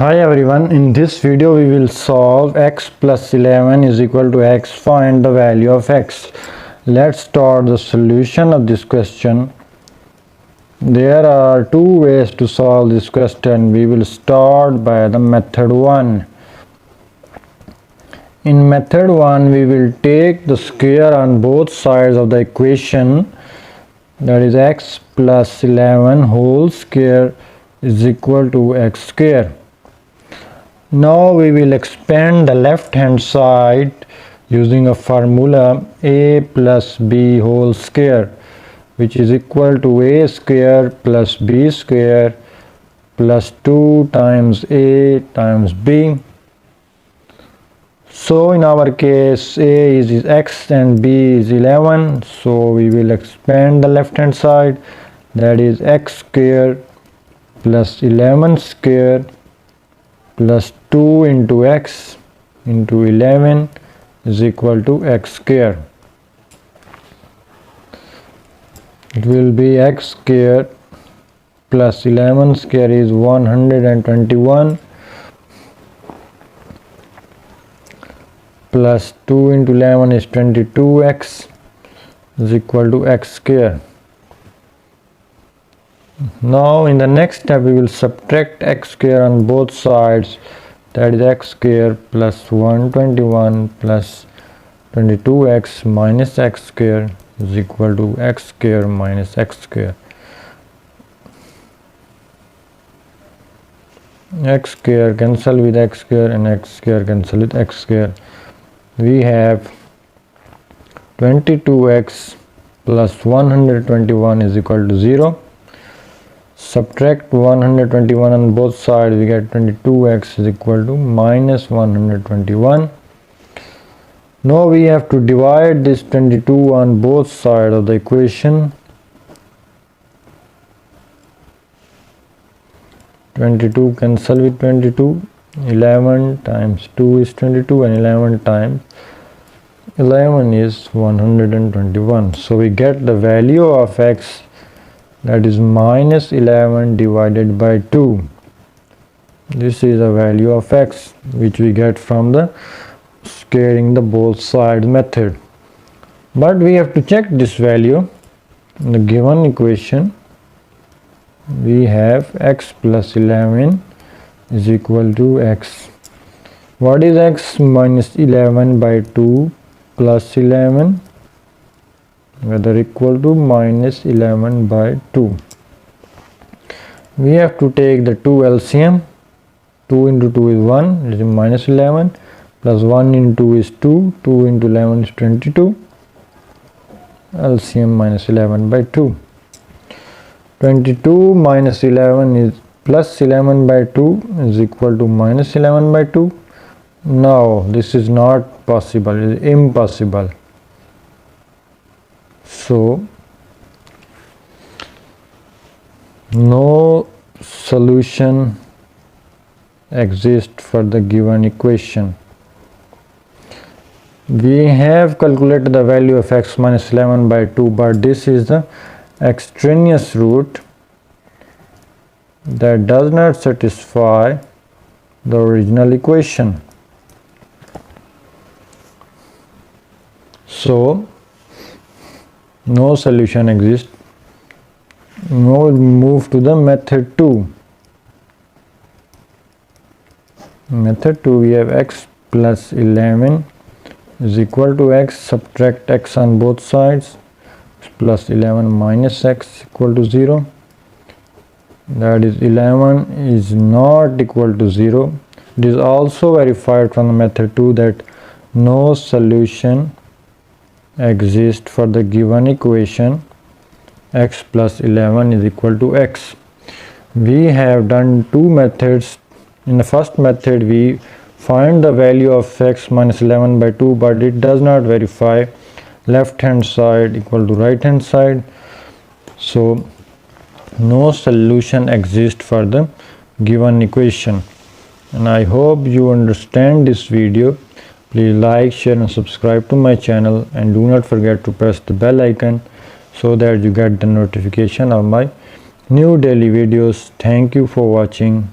Hi everyone, in this video we will solve x plus 11 is equal to x. Find the value of x. Let's start the solution of this question. There are two ways to solve this question. We will start by the method 1. In method 1 we will take the square on both sides of the equation, that is x plus 11 whole square is equal to x square. Now we will expand the left hand side using a formula a plus b whole square, which is equal to a square plus b square plus 2 times a times b. So in our case a is x and b is 11, so we will expand the left hand side, that is x square plus 11 square plus 2 into x into 11 is equal to x square. It will be x square plus 11 square is 121 plus 2 into 11 is 22x is equal to x square. Now in the next step we will subtract x square on both sides, that is x square plus 121 plus 22x minus x square is equal to x square minus x square. X square cancel with x square and x square cancel with x square. We have 22x plus 121 is equal to 0. Subtract 121 on both sides, we get 22x is equal to minus 121. Now we have to divide this 22 on both sides of the equation. 22 cancel with 22. 11 times 2 is 22 and 11 times 11 is 121. So we get the value of x, that is minus 11 divided by 2. This is the value of x which we get from the squaring the both sides method. But we have to check this value. In the given equation we have x plus 11 is equal to x. What is x minus 11 by 2 plus 11? Whether equal to minus 11 by 2. We have to take the 2 LCM. 2 into 2 is 1, it is minus 11, plus 1 into 2 is 2, 2 into 11 is 22. LCM minus 11 by 2. 22 minus 11 is plus 11 by 2 is equal to minus 11 by 2. Now this is not possible, it is impossible. So no solution exists for the given equation. We have calculated the value of x minus 11 by 2, but this is the extraneous root that does not satisfy the original equation. So no solution exists. Now we move to the method 2. Method 2 we have x plus 11 is equal to x, subtract x on both sides, plus 11 minus x equal to 0. That is 11 is not equal to 0. It is also verified from the method 2 that no solution exists for the given equation x plus 11 is equal to x. We have done two methods. In the first method we find the value of x minus 11 by 2, but it does not verify left hand side equal to right hand side. So no solution exists for the given equation. And I hope you understand this video. Please like, share and subscribe to my channel, and do not forget to press the bell icon so that you get the notification of my new daily videos. Thank you for watching.